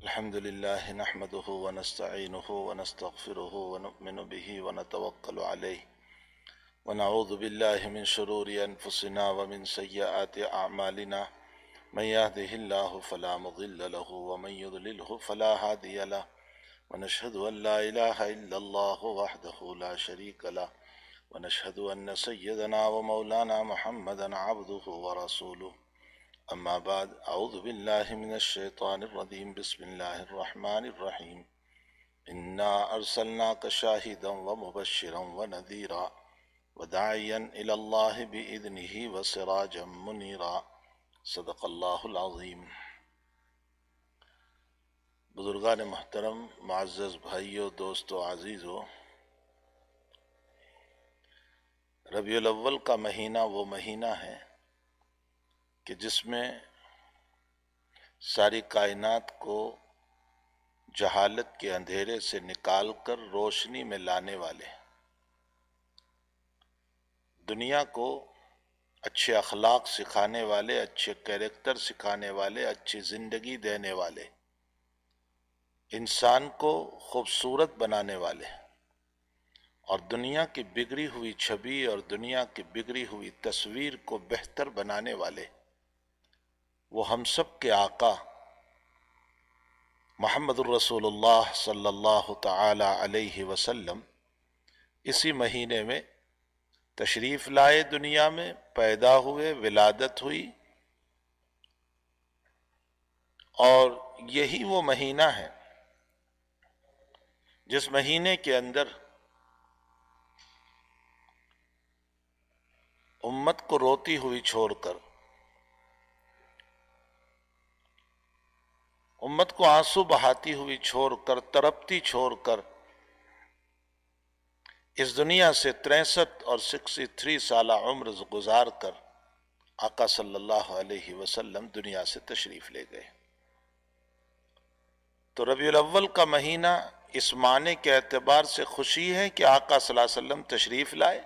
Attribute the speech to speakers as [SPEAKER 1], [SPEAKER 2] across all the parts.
[SPEAKER 1] الحمد لله نحمده ونستعينه ونستغفره ونؤمن به ونتوكل عليه ونعوذ بالله من شرور أنفسنا ومن سيئات أعمالنا من يهده الله فلا مضل له ومن يضلله فلا هادي له ونشهد أن لا إله إلا الله وحده لا شريك له ونشهد أن سيدنا ومولانا محمدا عبده ورسوله أما بعد أعوذ بالله من الشيطان الرجيم بسم الله الرحمن الرحيم إنا أرسلناك شاهدا ومبشرا ونذيرا وداعيا إلى الله بإذنه وسراجا منيرا صدق اللہ العظیم۔ بزرگان محترم، معزز بھائیو، دوستو، عزیزو، ربیع الاول کا مہینہ وہ مہینہ ہے کہ جس میں ساری کائنات کو جہالت کے اندھیرے سے نکال کر روشنی میں لانے والے، دنیا کو اچھے اخلاق سکھانے والے، اچھے کیریکٹر سکھانے والے، اچھی زندگی دینے والے، انسان کو خوبصورت بنانے والے اور دنیا کی بگڑی ہوئی چھبی اور دنیا کی بگڑی ہوئی تصویر کو بہتر بنانے والے، وہ ہم سب کے آقا محمد الرسول اللہ صلی اللہ تعالی علیہ وسلم اسی مہینے میں تشریف لائے، دنیا میں پیدا ہوئے، ولادت ہوئی، اور یہی وہ مہینہ ہے جس مہینے کے اندر امت کو روتی ہوئی چھوڑ کر، امت کو آنسو بہاتی ہوئی چھوڑ کر، تڑپتی چھوڑ کر، اس دنیا سے 63 اور 63 سالہ عمر گزار کر آقا صلی اللہ علیہ وسلم دنیا سے تشریف لے گئے۔ تو ربیع الاول کا مہینہ اس معنی کے اعتبار سے خوشی ہے کہ آقا صلی اللہ علیہ وسلم تشریف لائے،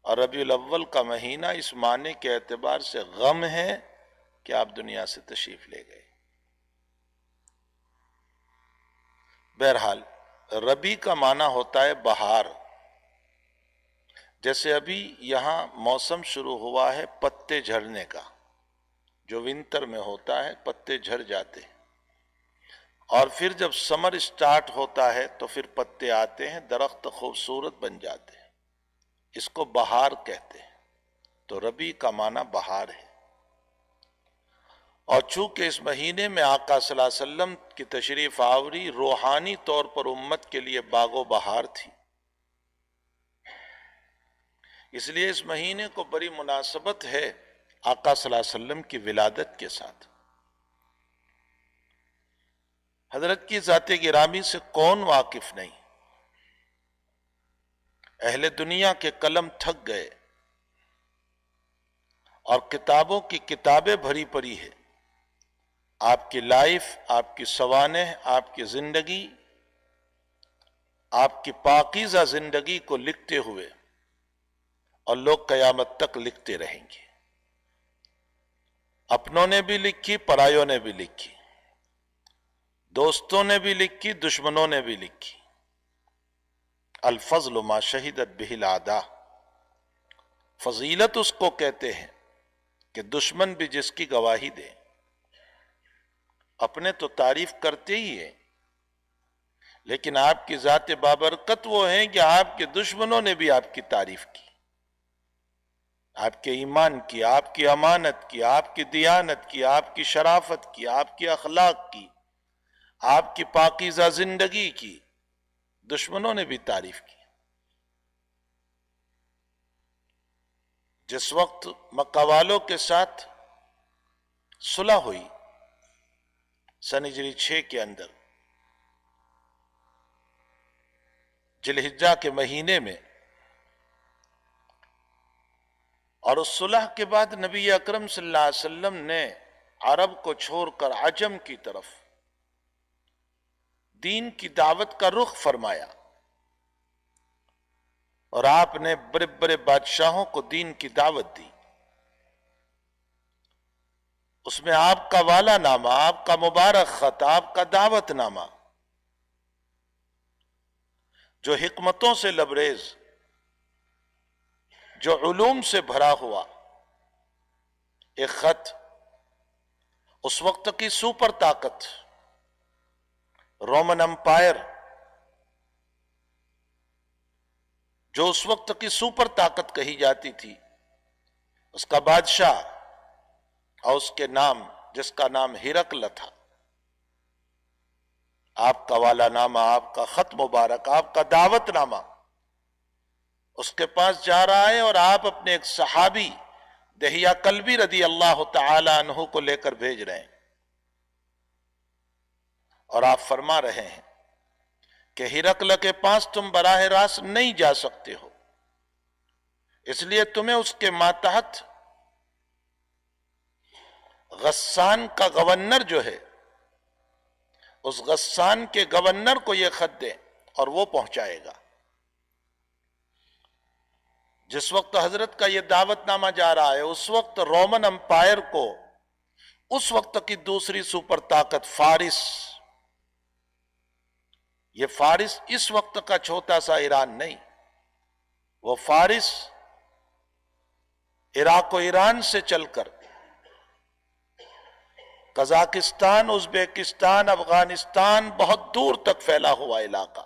[SPEAKER 1] اور ربیع الاول کا مہینہ اس معنی کے اعتبار سے غم ہے کہ آپ دنیا سے تشریف لے گئے۔ بہرحال ربیع کا معنی ہوتا ہے بہار، جیسے ابھی یہاں موسم شروع ہوا ہے پتے جھڑنے کا، جو ونٹر میں ہوتا ہے، پتے جھڑ جاتے ہیں، اور پھر جب سمر سٹارٹ ہوتا ہے تو پھر پتے آتے ہیں، درخت خوبصورت بن جاتے ہیں، اس کو بہار کہتے ہیں۔ تو ربیع کا معنی بہار ہے، اور چونکہ اس مہینے میں آقا صلی اللہ علیہ وسلم کی تشریف آوری روحانی طور پر امت کے لیے باغ و بہار تھی، اس لیے اس مہینے کو بڑی مناسبت ہے آقا صلی اللہ علیہ وسلم کی ولادت کے ساتھ۔ حضرت کی ذات گرامی سے کون واقف نہیں؟ اہل دنیا کے قلم تھک گئے اور کتابوں کی کتابیں بھری پڑی ہے، آپ کی لائف، آپ کی سوانح، آپ کی زندگی، آپ کی پاکیزہ زندگی کو لکھتے ہوئے، اور لوگ قیامت تک لکھتے رہیں گے۔ اپنوں نے بھی لکھی، پرایوں نے بھی لکھی، دوستوں نے بھی لکھی، دشمنوں نے بھی لکھی۔ الفضل ما شہدت بہ الاعداء، فضیلت اس کو کہتے ہیں کہ دشمن بھی جس کی گواہی دے۔ اپنے تو تعریف کرتے ہی ہیں، لیکن آپ کی ذات بابرکت وہ ہیں کہ آپ کے دشمنوں نے بھی آپ کی تعریف کی، آپ کے ایمان کی، آپ کی امانت کی، آپ کی دیانت کی، آپ کی شرافت کی، آپ کی اخلاق کی، آپ کی پاکیزہ زندگی کی، دشمنوں نے بھی تعریف کی۔ جس وقت مکہ والوں کے ساتھ صلح ہوئی سن ہجری 6 کے اندر، ذی الحجہ کے مہینے میں، اور اس صلح کے بعد نبی اکرم صلی اللہ علیہ وسلم نے عرب کو چھوڑ کر عجم کی طرف دین کی دعوت کا رخ فرمایا، اور آپ نے بڑے بڑے بادشاہوں کو دین کی دعوت دی۔ اس میں آپ کا والا نامہ، آپ کا مبارک خط، آپ کا دعوت نامہ، جو حکمتوں سے لبریز، جو علوم سے بھرا ہوا ایک خط، اس وقت کی سپر طاقت رومن امپائر، جو اس وقت کی سپر طاقت کہی جاتی تھی، اس کا بادشاہ اور اس کے نام، جس کا نام ہرقل تھا، آپ کا والا نامہ، آپ کا خط مبارک، آپ کا دعوت نامہ اس کے پاس جا رہا ہے، اور آپ اپنے ایک صحابی دہیہ کلبی رضی اللہ تعالی عنہ کو لے کر بھیج رہے ہیں، اور آپ فرما رہے ہیں کہ ہرقل کے پاس تم براہ راست نہیں جا سکتے ہو، اس لیے تمہیں اس کے ماتحت غسان کا گورنر جو ہے، اس غسان کے گورنر کو یہ خط دیں اور وہ پہنچائے گا۔ جس وقت حضرت کا یہ دعوت نامہ جا رہا ہے، اس وقت رومن امپائر کو، اس وقت کی دوسری سپر طاقت فارس، یہ فارس اس وقت کا چھوٹا سا ایران نہیں، وہ فارس عراق و ایران سے چل کر قزاقستان، ازبیکستان، افغانستان، بہت دور تک پھیلا ہوا علاقہ،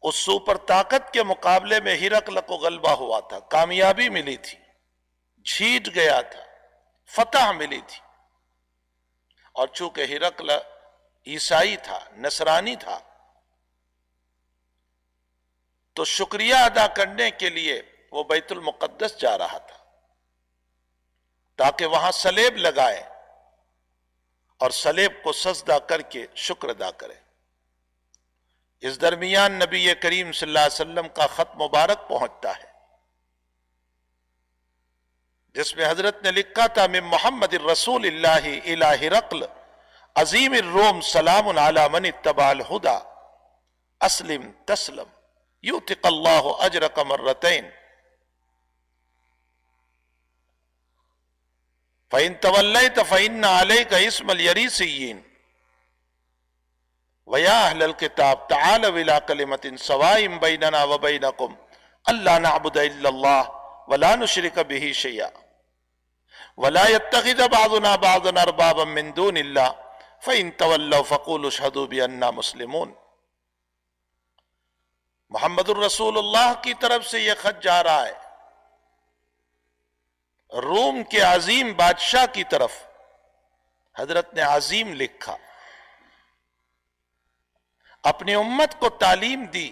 [SPEAKER 1] اس سپر طاقت کے مقابلے میں ہرقل کو غلبہ ہوا تھا، کامیابی ملی تھی، جیت گیا تھا، فتح ملی تھی، اور چونکہ ہرقل عیسائی تھا، نصرانی تھا، تو شکریہ ادا کرنے کے لیے وہ بیت المقدس جا رہا تھا تاکہ وہاں صلیب لگائے اور صلیب کو سجدہ کر کے شکر ادا کرے۔ اس درمیان نبی کریم صلی اللہ علیہ وسلم کا خط مبارک پہنچتا ہے، جس میں حضرت نے لکھا تھا من محمد الرسول اللہ الی ہرقل عظیم الروم سلام علی من اتبع الہدی اسلم تسلم یؤتک اللہ اجرک مرتین فَإِن تَوَلَّيْتَ فَإِنَّ عَلَيْكَ اسْمَ الْيَرِيسِيِّينَ وَيَا أَهْلَ الْكِتَابِ تَعَالَوْا إِلَىٰ كَلِمَةٍ سَوَاءٍ بَيْنَنَا وَبَيْنَكُمْ أَلَّا نَعْبُدَ إِلَّا اللَّهَ وَلَا نُشْرِكَ بِهِ شَيْئًا وَلَا يَتَّخِذَ بَعْضُنَا بَعْضًا أَرْبَابًا مِّن دُونِ اللَّهِ فَإِن تَوَلَّوْا فَقُولُوا اشْهَدُوا بِأَنَّا مُسْلِمُونَ۔ محمد الرسول اللہ کی طرف سے یہ خط جا رہا ہے روم کے عظیم بادشاہ کی طرف۔ حضرت نے عظیم لکھا، اپنی امت کو تعلیم دی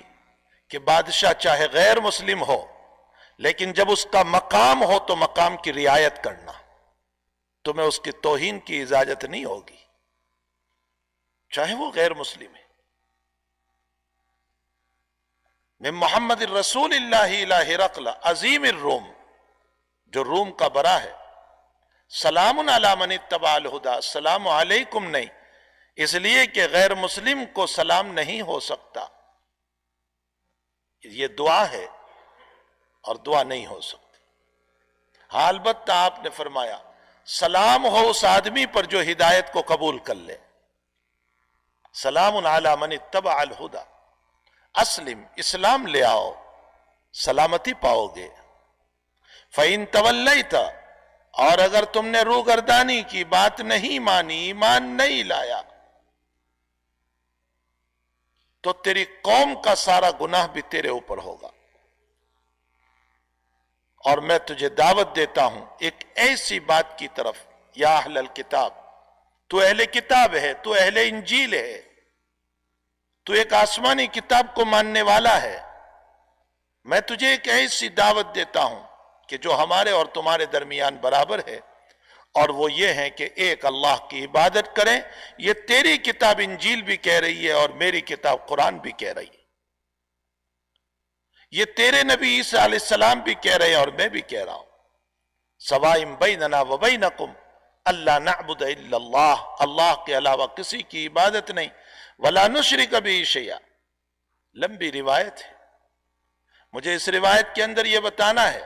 [SPEAKER 1] کہ بادشاہ چاہے غیر مسلم ہو، لیکن جب اس کا مقام ہو تو مقام کی رعایت کرنا، تمہیں اس کی توہین کی اجازت نہیں ہوگی، چاہے وہ غیر مسلم ہے۔ من محمد الرسول اللہ الی ہرقل عظیم الروم، جو روم کا بڑا ہے، سلام علی من اتبع الہدی، السلام علیکم نہیں، اس لیے کہ غیر مسلم کو سلام نہیں ہو سکتا، یہ دعا ہے اور دعا نہیں ہو سکتی۔ ہاں البتہ آپ نے فرمایا سلام ہو اس آدمی پر جو ہدایت کو قبول کر لے، سلام علی من اتبع الہدی، اسلم، اسلام لے آؤ، سلامتی پاؤ گے۔ فَإِن تَوَلَّيْتَ، اور اگر تم نے روگردانی کی، بات نہیں مانی، ایمان نہیں لایا، تو تیری قوم کا سارا گناہ بھی تیرے اوپر ہوگا، اور میں تجھے دعوت دیتا ہوں ایک ایسی بات کی طرف، یا اہل الکتاب، تو اہل کتاب ہے، تو اہل انجیل ہے، تو ایک آسمانی کتاب کو ماننے والا ہے، میں تجھے ایک ایسی دعوت دیتا ہوں کہ جو ہمارے اور تمہارے درمیان برابر ہے، اور وہ یہ ہے کہ ایک اللہ کی عبادت کریں۔ یہ تیری کتاب انجیل بھی کہہ رہی ہے اور میری کتاب قرآن بھی کہہ رہی ہے، یہ تیرے نبی عیسیٰ علیہ السلام بھی کہہ رہے ہیں اور میں بھی کہہ رہا ہوں، سوائم بیننا وبینکم اللہ نعبد الا اللہ، اللہ کے علاوہ کسی کی عبادت نہیں، ولا نشرک بہ شیئا۔ لمبی روایت ہے، مجھے اس روایت کے اندر یہ بتانا ہے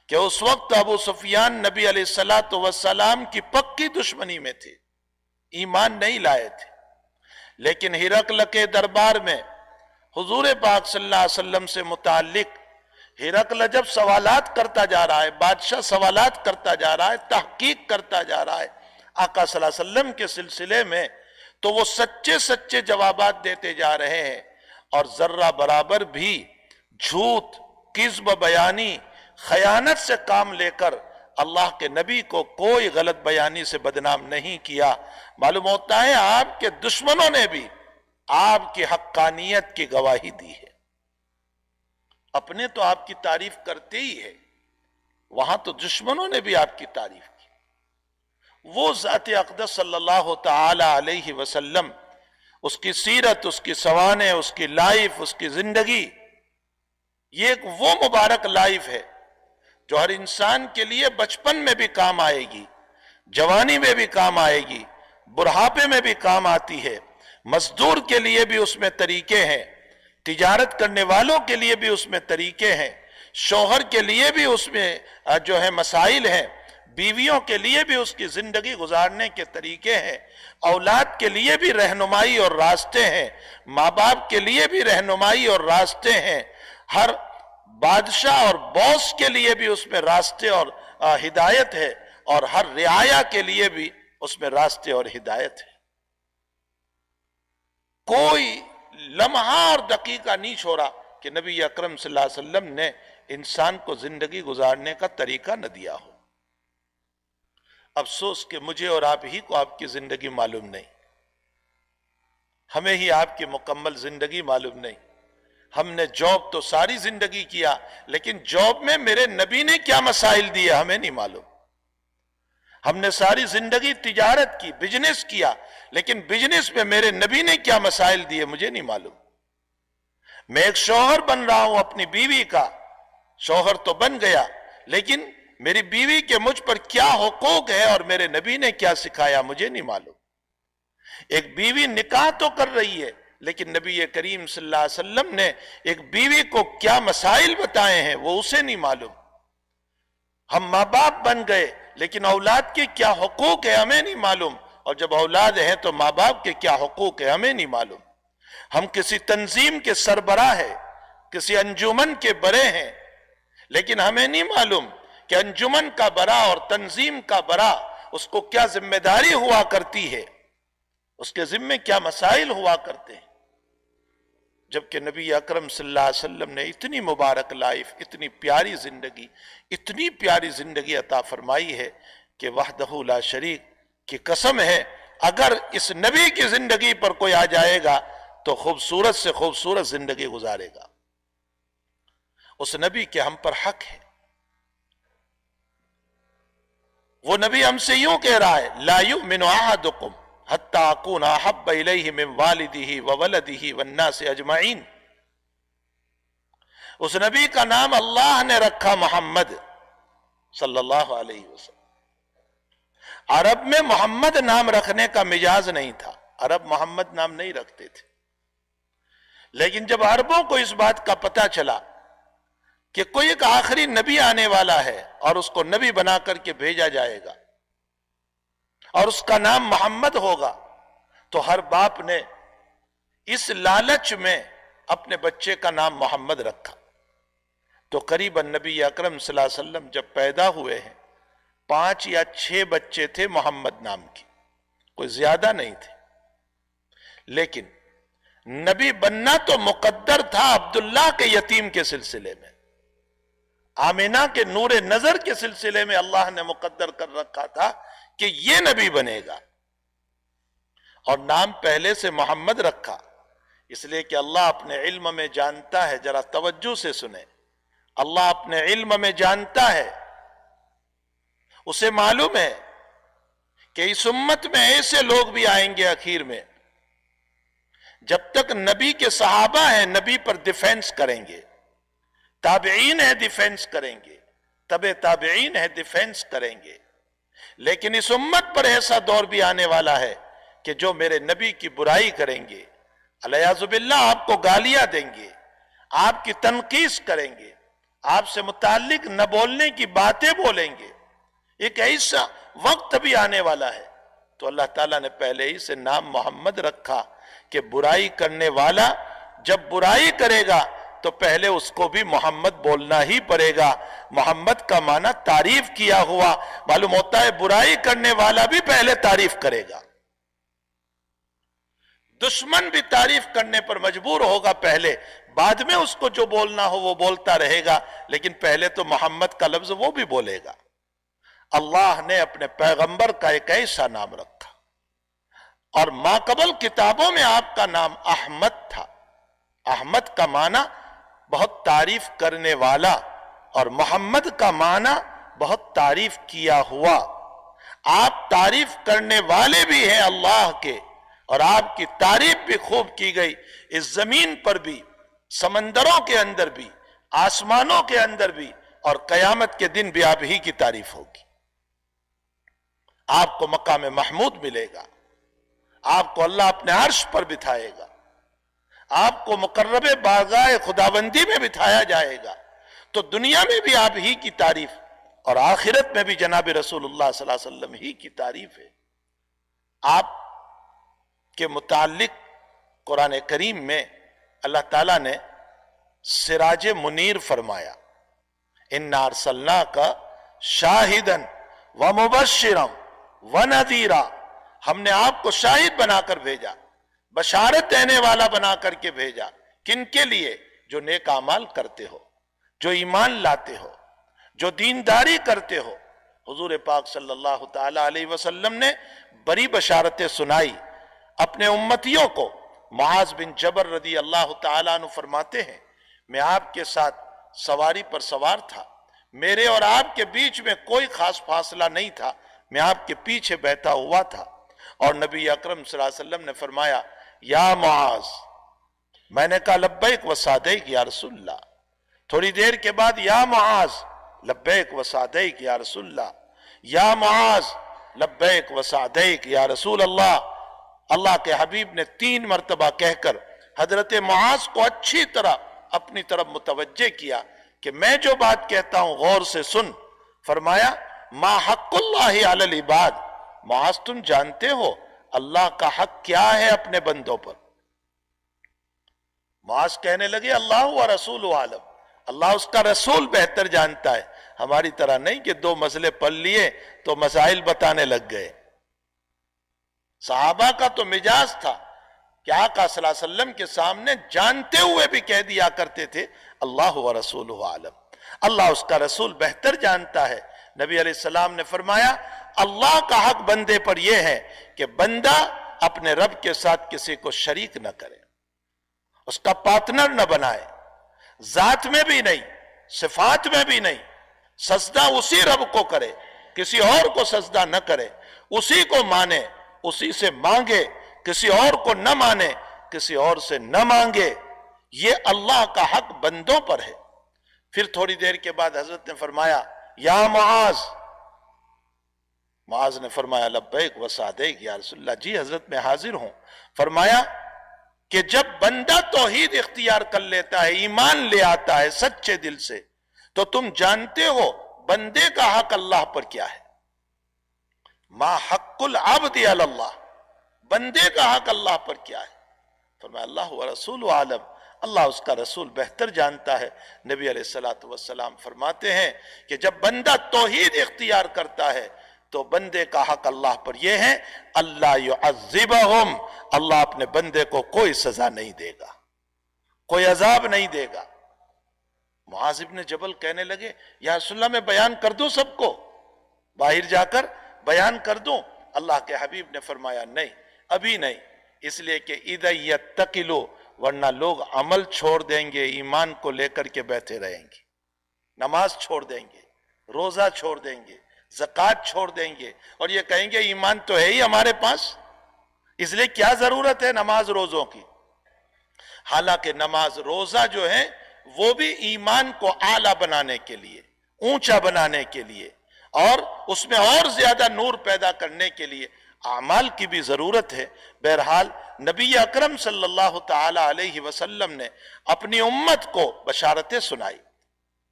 [SPEAKER 1] کہ اس وقت ابو سفیان نبی علیہ الصلوۃ والسلام کی پکی دشمنی میں تھے، ایمان نہیں لائے تھے، لیکن ہرقل کے دربار میں حضور پاک صلی اللہ علیہ وسلم سے متعلق ہرقل جب سوالات کرتا جا رہا ہے، بادشاہ سوالات کرتا جا رہا ہے، تحقیق کرتا جا رہا ہے آقا صلی اللہ علیہ وسلم کے سلسلے میں، تو وہ سچے سچے جوابات دیتے جا رہے ہیں، اور ذرہ برابر بھی جھوٹ، کذب بیانی، خیانت سے کام لے کر اللہ کے نبی کو کوئی غلط بیانی سے بدنام نہیں کیا۔ معلوم ہوتا ہے آپ کے دشمنوں نے بھی آپ کی حقانیت کی گواہی دی ہے۔ اپنے تو آپ کی تعریف کرتے ہی ہے، وہاں تو دشمنوں نے بھی آپ کی تعریف کی۔ وہ ذات اقدس صلی اللہ تعالی علیہ وسلم، اس کی سیرت، اس کی سوانح، اس کی لائف، اس کی زندگی، یہ ایک وہ مبارک لائف ہے جو ہر انسان کے لیے بچپن میں بھی کام آئے گی، جوانی میں بھی کام آئے گی، بڑھاپے میں بھی کام آتی ہے۔ مزدور کے لیے بھی اس میں طریقے ہیں، تجارت کرنے والوں کے لیے بھی اس میں طریقے ہیں، شوہر کے لیے بھی اس میں جو ہے مسائل ہیں، بیویوں کے لیے بھی اس کی زندگی گزارنے کے طریقے ہیں، اولاد کے لیے بھی رہنمائی اور راستے ہیں، ماں باپ کے لیے بھی رہنمائی اور راستے ہیں، ہر بادشاہ اور باس کے لیے بھی اس میں راستے اور ہدایت ہے، اور ہر رعایا کے لیے بھی اس میں راستے اور ہدایت ہے۔ کوئی لمحہ اور دقیقہ نہیں چھوڑا کہ نبی اکرم صلی اللہ علیہ وسلم نے انسان کو زندگی گزارنے کا طریقہ نہ دیا ہو۔ افسوس کہ مجھے اور آپ ہی کو آپ کی زندگی معلوم نہیں، ہمیں ہی آپ کی مکمل زندگی معلوم نہیں۔ ہم نے جاب تو ساری زندگی کیا، لیکن جاب میں میرے نبی نے کیا مسائل دیے ہمیں نہیں معلوم۔ ہم نے ساری زندگی تجارت کی، بزنس کیا، لیکن بزنس میں میرے نبی نے کیا مسائل دیے مجھے نہیں معلوم۔ میں ایک شوہر بن رہا ہوں اپنی بیوی کا، شوہر تو بن گیا، لیکن میری بیوی کے مجھ پر کیا حقوق ہے اور میرے نبی نے کیا سکھایا مجھے نہیں معلوم۔ ایک بیوی نکاح تو کر رہی ہے، لیکن نبی کریم صلی اللہ علیہ وسلم نے ایک بیوی کو کیا مسائل بتائے ہیں وہ اسے نہیں معلوم۔ ہم ماں باپ بن گئے، لیکن اولاد کے کیا حقوق ہے ہمیں نہیں معلوم، اور جب اولاد ہیں تو ماں باپ کے کیا حقوق ہے ہمیں نہیں معلوم۔ ہم کسی تنظیم کے سربراہ ہیں، کسی انجمن کے بڑے ہیں، لیکن ہمیں نہیں معلوم کہ انجمن کا بڑا اور تنظیم کا بڑا اس کو کیا ذمہ داری ہوا کرتی ہے، اس کے ذمے کیا مسائل ہوا کرتے ہیں۔ جبکہ نبی اکرم صلی اللہ علیہ وسلم نے اتنی مبارک لائف، اتنی پیاری زندگی عطا فرمائی ہے کہ وحدہ لا شریک کی قسم ہے، اگر اس نبی کی زندگی پر کوئی آ جائے گا تو خوبصورت سے خوبصورت زندگی گزارے گا۔ اس نبی کے ہم پر حق ہے۔ وہ نبی ہم سے یوں کہہ رہا ہے، لا یؤمن احدکم حتی اکون احب الیہ من والدہ وولدہ والناس اجمعین۔ اس نبی کا نام اللہ نے رکھا محمد صلی اللہ علیہ وسلم۔ عرب میں محمد نام رکھنے کا مجاز نہیں تھا، عرب محمد نام نہیں رکھتے تھے، لیکن جب عربوں کو اس بات کا پتہ چلا کہ کوئی ایک آخری نبی آنے والا ہے اور اس کو نبی بنا کر کے بھیجا جائے گا اور اس کا نام محمد ہوگا، تو ہر باپ نے اس لالچ میں اپنے بچے کا نام محمد رکھا۔ تو قریباً نبی اکرم صلی اللہ علیہ وسلم جب پیدا ہوئے ہیں 5 یا 6 بچے تھے محمد نام کی، کوئی زیادہ نہیں تھے، لیکن نبی بننا تو مقدر تھا عبداللہ کے یتیم کے سلسلے میں، آمینہ کے نور نظر کے سلسلے میں اللہ نے مقدر کر رکھا تھا کہ یہ نبی بنے گا، اور نام پہلے سے محمد رکھا، اس لیے کہ اللہ اپنے علم میں جانتا ہے، ذرا توجہ سے سنیں، اللہ اپنے علم میں جانتا ہے، اسے معلوم ہے کہ اس امت میں ایسے لوگ بھی آئیں گے اخیر میں، جب تک نبی کے صحابہ ہیں نبی پر ڈیفینس کریں گے، تابعین ہیں ڈیفینس کریں گے، تبع تابعین ہیں ڈیفینس کریں گے، لیکن اس امت پر ایسا دور بھی آنے والا ہے کہ جو میرے نبی کی برائی کریں گے، علیہ باللہ آپ کو گالیاں دیں گے، آپ کی تنقیص کریں گے، آپ سے متعلق نہ بولنے کی باتیں بولیں گے. ایک ایسا وقت بھی آنے والا ہے. تو اللہ تعالیٰ نے پہلے ہی سے نام محمد رکھا کہ برائی کرنے والا جب برائی کرے گا تو پہلے اس کو بھی محمد بولنا ہی پڑے گا. محمد کا معنی تعریف کیا ہوا. معلوم ہوتا ہے برائی کرنے والا بھی پہلے تعریف کرے گا. دشمن بھی تعریف کرنے پر مجبور ہوگا پہلے، بعد میں اس کو جو بولنا ہو وہ بولتا رہے گا، لیکن پہلے تو محمد کا لفظ وہ بھی بولے گا. اللہ نے اپنے پیغمبر کا ایک ایسا نام رکھا، اور ماقبل کتابوں میں آپ کا نام احمد تھا. احمد کا معنی بہت تعریف کرنے والا، اور محمد کا معنی بہت تعریف کیا ہوا. آپ تعریف کرنے والے بھی ہیں اللہ کے، اور آپ کی تعریف بھی خوب کی گئی. اس زمین پر بھی، سمندروں کے اندر بھی، آسمانوں کے اندر بھی، اور قیامت کے دن بھی آپ ہی کی تعریف ہوگی. آپ کو مقام محمود ملے گا، آپ کو اللہ اپنے عرش پر بٹھائے گا، آپ کو مقرب بارگاہ خداوندی میں بٹھایا جائے گا. تو دنیا میں بھی آپ ہی کی تعریف، اور آخرت میں بھی جناب رسول اللہ صلی اللہ علیہ وسلم ہی کی تعریف ہے. آپ کے متعلق قرآن کریم میں اللہ تعالیٰ نے سراج منیر فرمایا، اِنَّا أَرْسَلْنَاكَ شَاهِدًا وَمُبَشِّرًا وَنَذِيرًا. ہم نے آپ کو شاہد بنا کر بھیجا، بشارت دینے والا بنا کر کے بھیجا. کن کے لیے؟ جو نیک اعمال کرتے ہو، جو ایمان لاتے ہو، جو دینداری کرتے ہو. حضور پاک صلی اللہ تعالی علیہ وسلم نے بڑی بشارتیں سنائی اپنے امتیوں کو. معاذ بن جبل رضی اللہ تعالیٰ عنہ فرماتے ہیں، میں آپ کے ساتھ سواری پر سوار تھا، میرے اور آپ کے بیچ میں کوئی خاص فاصلہ نہیں تھا، میں آپ کے پیچھے بیٹھا ہوا تھا، اور نبی اکرم صلی اللہ علیہ وسلم نے فرمایا یا معاذ. میں نے کہا لبیک و سعدیک یا رسول اللہ. تھوڑی دیر کے بعد یا معاذ لبیک و سعدیک یا رسول اللہ، یا معاذ لبیک و سعدیک یا رسول اللہ. اللہ کے حبیب نے 3 مرتبہ کہہ کر حضرت معاذ کو اچھی طرح اپنی طرف متوجہ کیا کہ میں جو بات کہتا ہوں غور سے سن. فرمایا ما حق اللہ علی العباد. معاذ تم جانتے ہو اللہ کا حق کیا ہے اپنے بندوں پر؟ معاذ کہنے لگے اللہ و رسول عالم، اللہ اس کا رسول بہتر جانتا ہے. ہماری طرح نہیں کہ 2 مسئلے پڑھ لیے تو مسائل بتانے لگ گئے. صحابہ کا تو مجاز تھا کہ آقا صلی اللہ علیہ وسلم کے سامنے جانتے ہوئے بھی کہہ دیا کرتے تھے اللہ و رسول عالم، اللہ اس کا رسول بہتر جانتا ہے. نبی علیہ السلام نے فرمایا اللہ کا حق بندے پر یہ ہے کہ بندہ اپنے رب کے ساتھ کسی کو شریک نہ کرے، اس کا پارٹنر نہ بنائے، ذات میں بھی نہیں، صفات میں بھی نہیں. سجدہ اسی رب کو کرے، کسی اور کو سجدہ نہ کرے، اسی کو مانے، اسی سے مانگے، کسی اور کو نہ مانے، کسی اور سے نہ مانگے. یہ اللہ کا حق بندوں پر ہے. پھر تھوڑی دیر کے بعد حضرت نے فرمایا یا معاذ. معاذ نے فرمایا لبیک و سعدیک یا رسول اللہ. جی حضرت میں حاضر ہوں. فرمایا کہ جب بندہ توحید اختیار کر لیتا ہے، ایمان لے آتا ہے سچے دل سے، تو تم جانتے ہو بندے کا حق اللہ پر کیا ہے. ما حق العبد علی اللہ، بندے کا حق اللہ پر کیا ہے. فرمایا اللہ و رسول عالم، اللہ اس کا رسول بہتر جانتا ہے. نبی علیہ السلام فرماتے ہیں کہ جب بندہ توحید اختیار کرتا ہے تو بندے کا حق اللہ پر یہ ہے اللہ یعذبہم، اللہ اپنے بندے کو کوئی سزا نہیں دے گا، کوئی عذاب نہیں دے گا. معاذ بن جبل کہنے لگے یا رسول اللہ میں بیان کر دوں سب کو، باہر جا کر بیان کر دوں؟ اللہ کے حبیب نے فرمایا نہیں، ابھی نہیں، اس لیے کہ اذا یتقلوا، ورنہ لوگ عمل چھوڑ دیں گے، ایمان کو لے کر کے بیٹھے رہیں گے، نماز چھوڑ دیں گے، روزہ چھوڑ دیں گے، زکوٰۃ چھوڑ دیں گے، اور یہ کہیں گے ایمان تو ہے ہی ہمارے پاس، اس لیے کیا ضرورت ہے نماز روزوں کی. حالانکہ نماز روزہ جو ہے وہ بھی ایمان کو اعلیٰ بنانے کے لیے، اونچا بنانے کے لیے، اور اس میں اور زیادہ نور پیدا کرنے کے لیے اعمال کی بھی ضرورت ہے. بہرحال نبی اکرم صلی اللہ تعالی علیہ وسلم نے اپنی امت کو بشارتیں سنائی،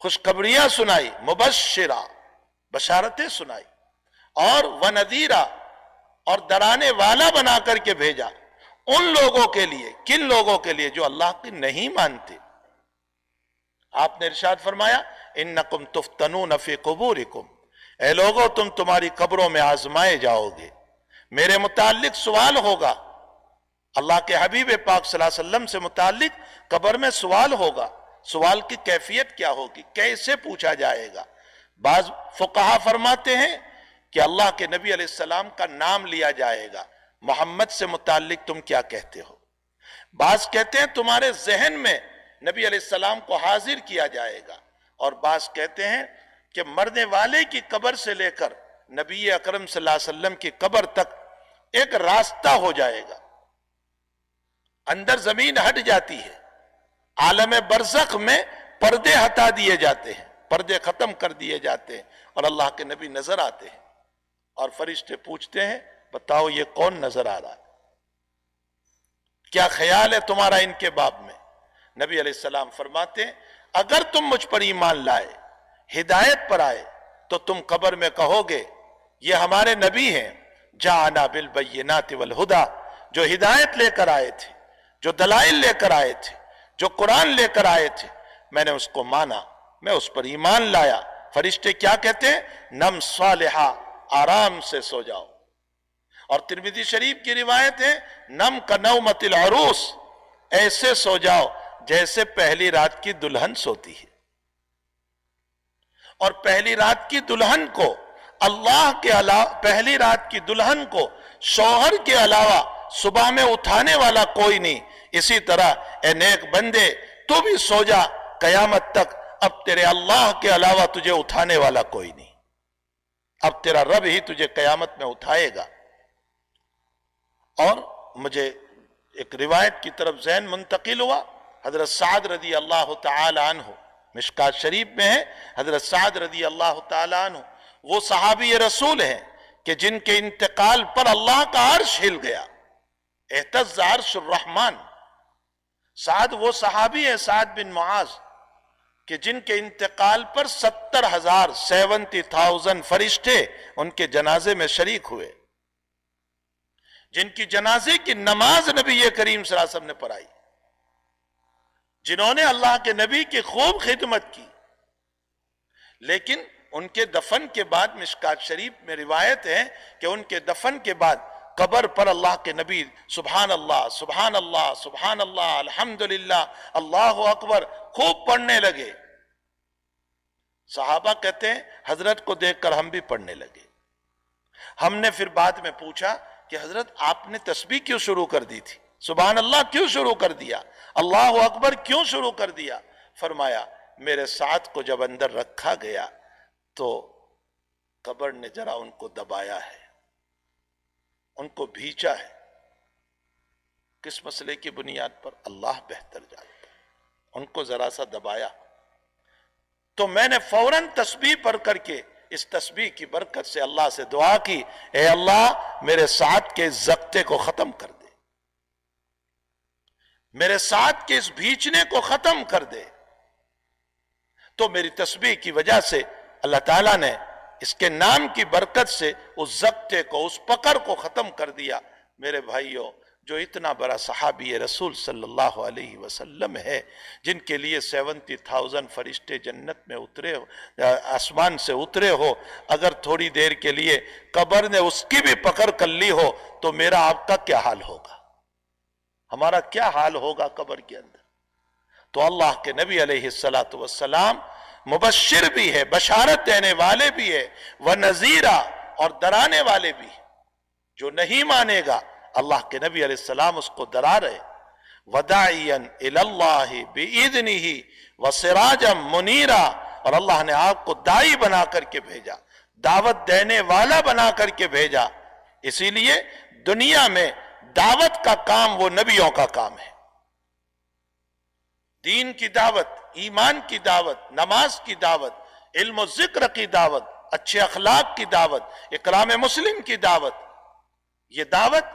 [SPEAKER 1] خوشخبریاں سنائی، مبشرہ بشارتیں سنائی، اور ونذیرہ اور ڈرانے والا بنا کر کے بھیجا ان لوگوں کے لیے، کن لوگوں کے لیے؟ جو اللہ کی نہیں مانتے۔ آپ نے ارشاد فرمایا انکم تفتنون فی قبورکم، اے لوگوں تم تمہاری قبروں میں آزمائے جاؤ گے، میرے متعلق سوال ہوگا، اللہ کے حبیب پاک صلی اللہ علیہ وسلم سے متعلق قبر میں سوال ہوگا۔ سوال کی کیفیت کیا ہوگی، کیسے پوچھا جائے گا؟ بعض فقہا فرماتے ہیں کہ اللہ کے نبی علیہ السلام کا نام لیا جائے گا، محمد سے متعلق تم کیا کہتے ہو؟ بعض کہتے ہیں تمہارے ذہن میں نبی علیہ السلام کو حاضر کیا جائے گا، اور بعض کہتے ہیں کہ مرنے والے کی قبر سے لے کر نبی اکرم صلی اللہ علیہ وسلم کی قبر تک ایک راستہ ہو جائے گا، اندر زمین ہٹ جاتی ہے، عالم برزخ میں پردے ہٹا دیے جاتے ہیں، پردے ختم کر دیے جاتے ہیں، اور اللہ کے نبی نظر آتے ہیں، اور فرشتے پوچھتے ہیں بتاؤ یہ کون نظر آ رہا ہے، کیا خیال ہے تمہارا ان کے باب میں؟ نبی علیہ السلام فرماتے ہیں اگر تم مجھ پر ایمان لائے، ہدایت پر آئے، تو تم قبر میں کہو گے یہ ہمارے نبی ہیں، جاءنا بالبینات والہدی، جو ہدایت لے کر آئے تھے، جو دلائل لے کر آئے تھے، جو قرآن لے کر آئے تھے، میں نے اس کو مانا، میں اس پر ایمان لایا۔ فرشتے کیا کہتے ہیں؟ نم صالحہ، آرام سے سو جاؤ۔ اور ترمذی شریف کی روایت ہے نم کا نومت العروس، ایسے سو جاؤ جیسے پہلی رات کی دلہن سوتی ہے۔ اور پہلی رات کی دلہن کو اللہ کے علاوہ، پہلی رات کی دلہن کو شوہر کے علاوہ صبح میں اٹھانے والا کوئی نہیں۔ اسی طرح اے نیک بندے تو بھی سو جا قیامت تک، اب تیرے اللہ کے علاوہ تجھے اٹھانے والا کوئی نہیں، اب تیرا رب ہی تجھے قیامت میں اٹھائے گا۔ اور مجھے ایک روایت کی طرف ذہن منتقل ہوا، حضرت سعد رضی اللہ تعالی عنہ، مشکات شریف میں ہے، حضرت سعد رضی اللہ تعالی عنہ وہ صحابی رسول ہیں کہ جن کے انتقال پر اللہ کا عرش ہل گیا، اہتز عرش الرحمن۔ سعد وہ صحابی ہیں، سعد بن معاذ، کہ جن کے انتقال پر 70,000 فرشتے ان کے جنازے میں شریک ہوئے، جن کی جنازے کی نماز نبی کریم صلی اللہ علیہ وسلم نے پڑھائی، جنہوں نے اللہ کے نبی کی خوب خدمت کی۔ لیکن ان کے دفن کے بعد مشکات شریف میں روایت ہے کہ ان کے دفن کے بعد قبر پر اللہ کے نبی سبحان اللہ سبحان اللہ سبحان اللہ الحمدللہ اللہ اکبر خوب پڑھنے لگے۔ صحابہ کہتے ہیں حضرت کو دیکھ کر ہم بھی پڑھنے لگے۔ ہم نے پھر بعد میں پوچھا کہ حضرت آپ نے تسبیح کیوں شروع کر دی تھی، سبحان اللہ کیوں شروع کر دیا، اللہ اکبر کیوں شروع کر دیا؟ فرمایا میرے ساتھ کو جب اندر رکھا گیا تو قبر نے ذرا ان کو دبایا ہے، ان کو بھیچا ہے۔ کس مسئلے کی بنیاد پر؟ اللہ بہتر جانتا، ان کو ذرا سا دبایا۔ تو میں نے فوراً تسبیح پڑھ کر کے اس تسبیح کی برکت سے اللہ سے دعا کی، اے اللہ میرے ساتھ کے اس ضبطے کو ختم کر دے، میرے ساتھ کے اس بھیچنے کو ختم کر دے۔ تو میری تسبیح کی وجہ سے اللہ تعالیٰ نے اس کے نام کی برکت سے اس ضبطے کو، اس پکڑ کو ختم کر دیا۔ میرے بھائیوں، جو اتنا بڑا صحابی رسول صلی اللہ علیہ وسلم ہے، جن کے لیے 70,000 فرشتے جنت میں اترے ہو، آسمان سے اترے ہو، اگر تھوڑی دیر کے لیے قبر نے اس کی بھی پکڑ کر لی ہو تو میرا آپ کا کیا حال ہوگا، ہمارا کیا حال ہوگا قبر کے اندر؟ تو اللہ کے نبی علیہ السلام مبشر بھی ہے، بشارت دینے والے بھی ہے، ونذیرہ اور ڈرانے والے بھی ہے۔ جو نہیں مانے گا اللہ کے نبی علیہ السلام اس کو ڈرا رہے، وَدَاعِيًا إِلَى اللَّهِ بِإِذْنِهِ وَسِرَاجًا مُنِيرًا، اور اللہ نے آپ کو داعی بنا کر کے بھیجا، دعوت دینے والا بنا کر کے بھیجا۔ اسی لیے دنیا میں دعوت کا کام وہ نبیوں کا کام ہے، دین کی دعوت، ایمان کی دعوت، نماز کی دعوت، علم و ذکر کی دعوت، اچھے اخلاق کی دعوت، اکرام مسلم کی دعوت، یہ دعوت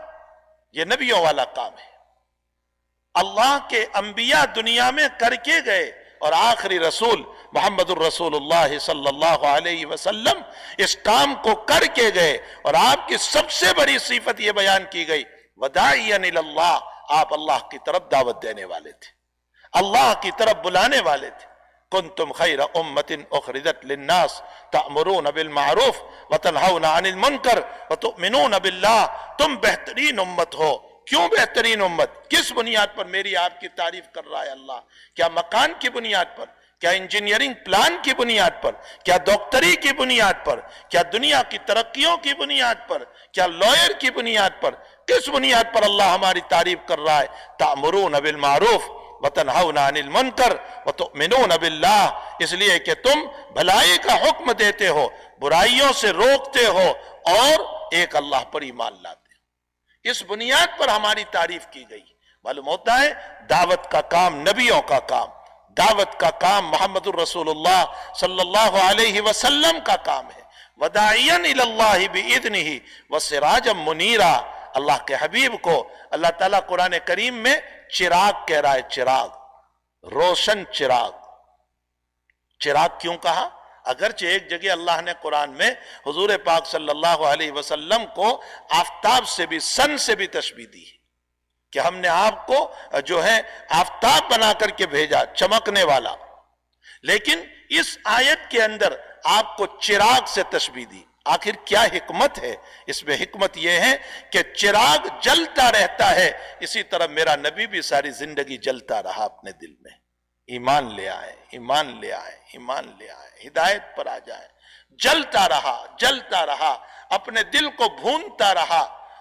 [SPEAKER 1] یہ نبیوں والا کام ہے۔ اللہ کے انبیاء دنیا میں کر کے گئے، اور آخری رسول محمد الرسول اللہ صلی اللہ علیہ وسلم اس کام کو کر کے گئے، اور آپ کی سب سے بڑی صفت یہ بیان کی گئی وداعیا الی اللہ، آپ اللہ کی طرف دعوت دینے والے تھے، اللہ کی طرف بلانے والے تھے۔ کنتم خیر امت اخرجت للناس تأمرون بالمعروف وتنہون عن المنکر وتؤمنون باللہ، تم بہترین امت ہو۔ کیوں بہترین امت؟ کس بنیاد پر میری آپ کی تعریف کر رہا ہے اللہ؟ کیا مکان کی بنیاد پر؟ کیا انجینئرنگ پلان کی بنیاد پر؟ کیا ڈاکٹری کی بنیاد پر؟ کیا دنیا کی ترقیوں کی بنیاد پر؟ کیا لائر کی بنیاد پر؟ کس بنیاد پر اللہ ہماری تعریف کر رہا ہے؟ تأمرون بالمعروف وتنہون عن المنکر وتؤمنون باللہ، اس لیے کہ تم بھلائی کا حکم دیتے ہو، برائیوں سے روکتے ہو، اور ایک اللہ پر ایمان لاتے ہو۔ اس بنیاد پر ہماری تعریف کی گئی۔ معلوم ہوتا ہے دعوت کا کام نبیوں کا کام، دعوت کا کام محمد الرسول اللہ صلی اللہ علیہ وسلم کا کام ہے۔ وداعیا الی اللہ باذنہ وسراجا منیرا، اللہ کے حبیب کو اللہ تعالیٰ قرآن کریم میں چراغ کہہ رہا ہے، چراغ، روشن چراغ۔ چراغ کیوں کہا؟ اگرچہ ایک جگہ اللہ نے قرآن میں حضور پاک صلی اللہ علیہ وسلم کو آفتاب سے بھی، سن سے بھی تشبیہ دی ہے کہ ہم نے آپ کو جو ہے آفتاب بنا کر کے بھیجا، چمکنے والا، لیکن اس آیت کے اندر آپ کو چراغ سے تشبیہ دی۔ آخر کیا حکمت ہے اس میں؟ حکمت یہ ہے کہ چراغ جلتا رہتا ہے، اسی طرح میرا نبی بھی ساری زندگی جلتا رہا اپنے دل میں۔ ایمان لے آئے، ایمان لے آئے، ایمان لے آئے، ہدایت پر آ جائے، جلتا رہا، جلتا رہا، اپنے دل کو بھونتا رہا۔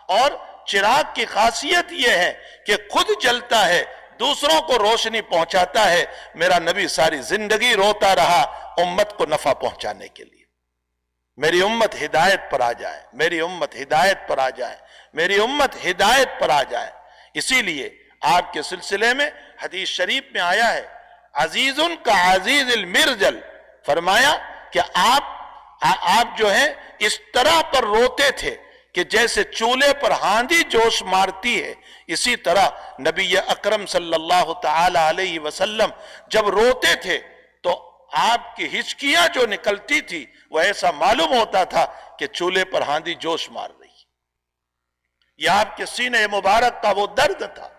[SPEAKER 1] اور چراغ کی خاصیت یہ ہے کہ خود جلتا ہے، دوسروں کو روشنی پہنچاتا ہے۔ میرا نبی ساری زندگی روتا رہا امت کو نفع پہنچانے کے لیے، میری امت ہدایت پر آ جائے، میری امت ہدایت پر آ جائے، میری امت ہدایت پر آ جائے۔ اسی لیے آپ کے سلسلے میں حدیث شریف میں آیا ہے عزیز کا عزیز المرجل، فرمایا کہ آپ جو ہے اس طرح پر روتے تھے کہ جیسے چولہے پر ہاندی جوش مارتی ہے، اسی طرح نبی اکرم صلی اللہ تعالی علیہ وسلم جب روتے تھے تو آپ کی ہچکیاں جو نکلتی تھی وہ ایسا معلوم ہوتا تھا کہ چولہے پر ہاندی جوش مار رہی۔ یہ آپ کے سینے مبارک کا وہ درد تھا،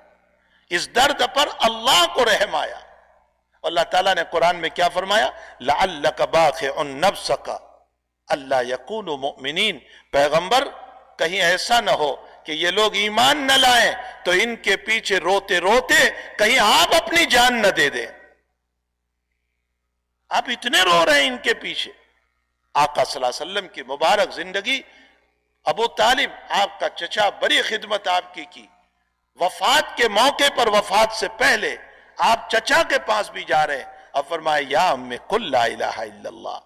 [SPEAKER 1] اس درد پر اللہ کو رحم آیا۔ اللہ تعالیٰ نے قرآن میں کیا فرمایا؟ لعلک باخع نفسک الا یکونوا مؤمنین، پیغمبر کہیں ایسا نہ ہو کہ یہ لوگ ایمان نہ لائیں تو ان کے پیچھے روتے روتے کہیں آپ اپنی جان نہ دے دیں۔ آپ اتنے رو رہے ہیں ان کے پیچھے۔ آقا صلی اللہ علیہ وسلم کی مبارک زندگی، ابو طالب آپ کا چچا، بڑی خدمت آپ کی وفات کے موقع پر، وفات سے پہلے آپ چچا کے پاس بھی جا رہے ہیں، اب فرمائے یا ام قل لا الہ الا اللہ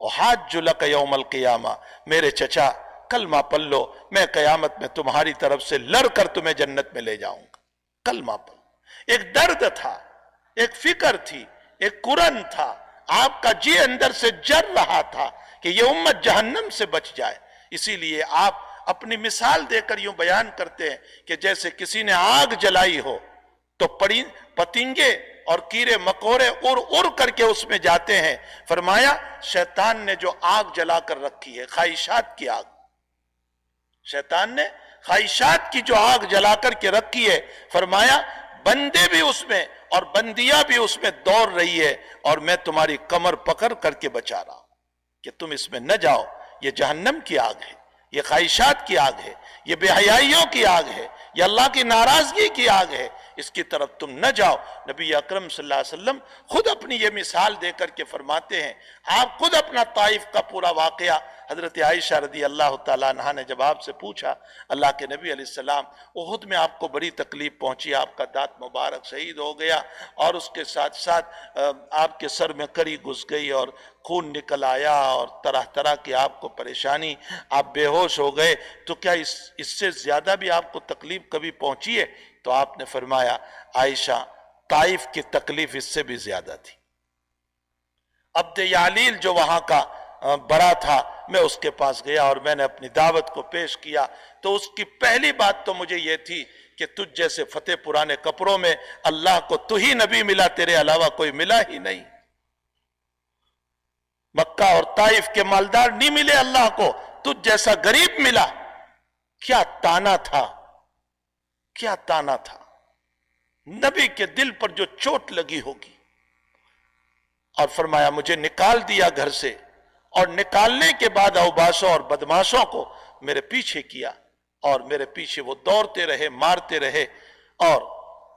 [SPEAKER 1] احاج لک یوم القیامہ، میرے چچا کلمہ پڑھ لو، میں قیامت میں تمہاری طرف سے لڑ کر تمہیں جنت میں لے جاؤں گا۔ کلمہ پڑھ۔ ایک درد تھا، ایک فکر تھی، ایک کرن تھا، آپ کا جی اندر سے جر رہا تھا کہ یہ امت جہنم سے بچ جائے۔ اسی لیے آپ اپنی مثال دے کر یوں بیان کرتے ہیں کہ جیسے کسی نے آگ جلائی ہو تو پتنگے اور کیڑے مکوڑے اڑ کر کے اس میں جاتے ہیں۔ فرمایا شیطان نے جو آگ جلا کر رکھی ہے، خواہشات کی آگ، شیطان نے خواہشات کی جو آگ جلا کر کے رکھی ہے، فرمایا بندے بھی اس میں اور بندیاں بھی اس میں دوڑ رہی ہے، اور میں تمہاری کمر پکڑ کر کے بچا رہا ہوں کہ تم اس میں نہ جاؤ۔ یہ جہنم کی آگ ہے، یہ خواہشات کی آگ ہے، یہ بے حیائیوں کی آگ ہے، یہ اللہ کی ناراضگی کی آگ ہے، اس کی طرف تم نہ جاؤ۔ نبی اکرم صلی اللہ علیہ وسلم خود اپنی یہ مثال دے کر کے فرماتے ہیں، آپ خود اپنا طائف کا پورا واقعہ، حضرت عائشہ رضی اللہ تعالیٰ عنہا نے جب آپ سے پوچھا اللہ کے نبی علیہ السلام احد میں آپ کو بڑی تکلیف پہنچی، آپ کا دانت مبارک شہید ہو گیا، اور اس کے ساتھ ساتھ آپ کے سر میں کڑی گھس گئی اور خون نکل آیا اور طرح طرح کی آپ کو پریشانی، آپ بے ہوش ہو گئے، تو کیا اس سے زیادہ بھی آپ کو تکلیف کبھی پہنچی ہے؟ تو آپ نے فرمایا عائشہ طائف کی تکلیف اس سے بھی زیادہ تھی۔ عبد یعلیل جو وہاں کا بڑا تھا، میں اس کے پاس گیا اور میں نے اپنی دعوت کو پیش کیا، تو اس کی پہلی بات تو مجھے یہ تھی کہ تجھ جیسے فتح پرانے کپڑوں میں اللہ کو تو ہی نبی ملا، تیرے علاوہ کوئی ملا ہی نہیں۔ مکہ اور طائف کے مالدار نہیں ملے اللہ کو، تجھ جیسا غریب ملا۔ کیا تانا تھا، کیا تانا تھا، نبی کے دل پر جو چوٹ لگی ہوگی۔ اور فرمایا مجھے نکال دیا گھر سے، اور نکالنے کے بعد اوباشوں اور بدماشوں کو میرے پیچھے کیا، اور میرے پیچھے وہ دوڑتے رہے، مارتے رہے، اور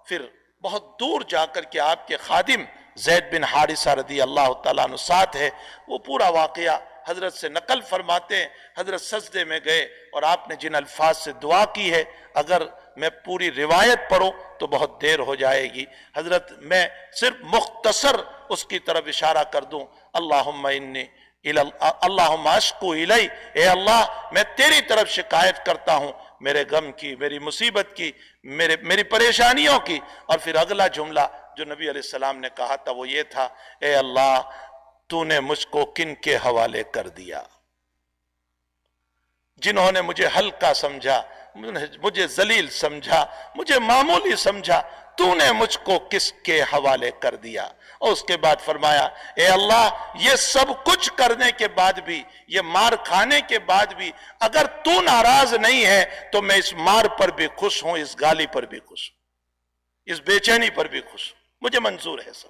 [SPEAKER 1] پھر بہت دور جا کر کے آپ کے خادم زید بن حارثہ رضی اللہ تعالیٰ عنہ ساتھ ہے، وہ پورا واقعہ حضرت سے نقل فرماتے ہیں۔ حضرت سجدے میں گئے اور آپ نے جن الفاظ سے دعا کی ہے، اگر میں پوری روایت پڑھوں تو بہت دیر ہو جائے گی، حضرت میں صرف مختصر اس کی طرف اشارہ کر دوں۔ اللہم اشکو الی، اے اللہ میں تیری طرف شکایت کرتا ہوں میرے غم کی، میری مصیبت کی، میری پریشانیوں کی۔ اور پھر اگلا جملہ جو نبی علیہ السلام نے کہا تھا وہ یہ تھا، اے اللہ تو نے مجھ کو کن کے حوالے کر دیا؟ جنہوں نے مجھے ہلکا سمجھا، مجھے ذلیل سمجھا، مجھے معمولی سمجھا، تو نے مجھ کو کس کے حوالے کر دیا؟ اور اس کے بعد فرمایا، اے اللہ یہ سب کچھ کرنے کے بعد بھی، یہ مار کھانے کے بعد بھی اگر تو ناراض نہیں ہے تو میں اس مار پر بھی خوش ہوں، اس گالی پر بھی خوش ہوں، اس بے چینی پر بھی خوش ہوں، مجھے منظور ہے سب۔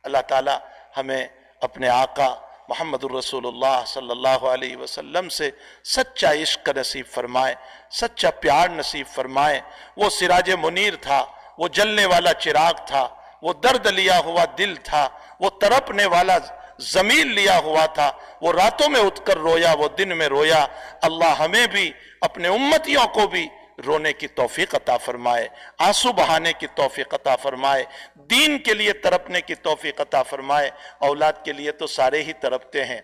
[SPEAKER 1] اللہ تعالی ہمیں اپنے آقا محمد الرسول اللہ صلی اللہ علیہ وسلم سے سچا عشق نصیب فرمائے، سچا پیار نصیب فرمائے۔ وہ سراج منیر تھا، وہ جلنے والا چراغ تھا، وہ درد لیا ہوا دل تھا، وہ تڑپنے والا ضمیر لیا ہوا تھا، وہ راتوں میں اٹھ کر رویا، وہ دن میں رویا۔ اللہ ہمیں بھی اپنے امتیوں کو بھی رونے کی توفیق عطا فرمائے، آنسو بہانے کی توفیق عطا فرمائے، دین کے لیے تڑپنے کی توفیق عطا فرمائے۔ اولاد کے لیے تو سارے ہی تڑپتے ہیں،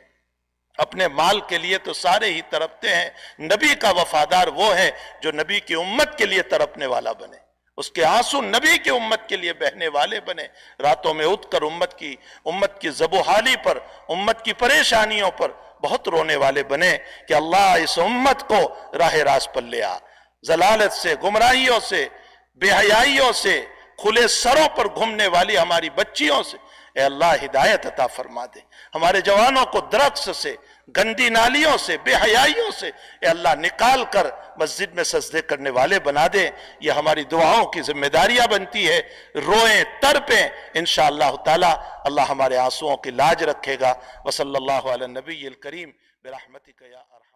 [SPEAKER 1] اپنے مال کے لیے تو سارے ہی تڑپتے ہیں، نبی کا وفادار وہ ہے جو نبی کی امت کے لیے تڑپنے والا بنے، اس کے آنسو نبی کی امت کے لیے بہنے والے بنے۔ راتوں میں اٹھ کر امت کی ذب و حالی پر، امت کی پریشانیوں پر بہت رونے والے بنے کہ اللہ اس امت کو راہ راست پر لے آ، ضلالت سے، گمراہیوں سے، بے حیائیوں سے، کھلے سروں پر گھومنے والی ہماری بچیوں سے اے اللہ ہدایت عطا فرما دے، ہمارے جوانوں کو درخت سے، گندی نالیوں سے، بے حیائیوں سے اے اللہ نکال کر مسجد میں سجدے کرنے والے بنا دے۔ یہ ہماری دعاؤں کی ذمہ داریاں بنتی ہے، روئیں تڑپیں انشاءاللہ تعالی اللہ ہمارے آنسوؤں کی لاج رکھے گا۔ وصلی اللہ علی النبی الکریم برحمتک یا ارحم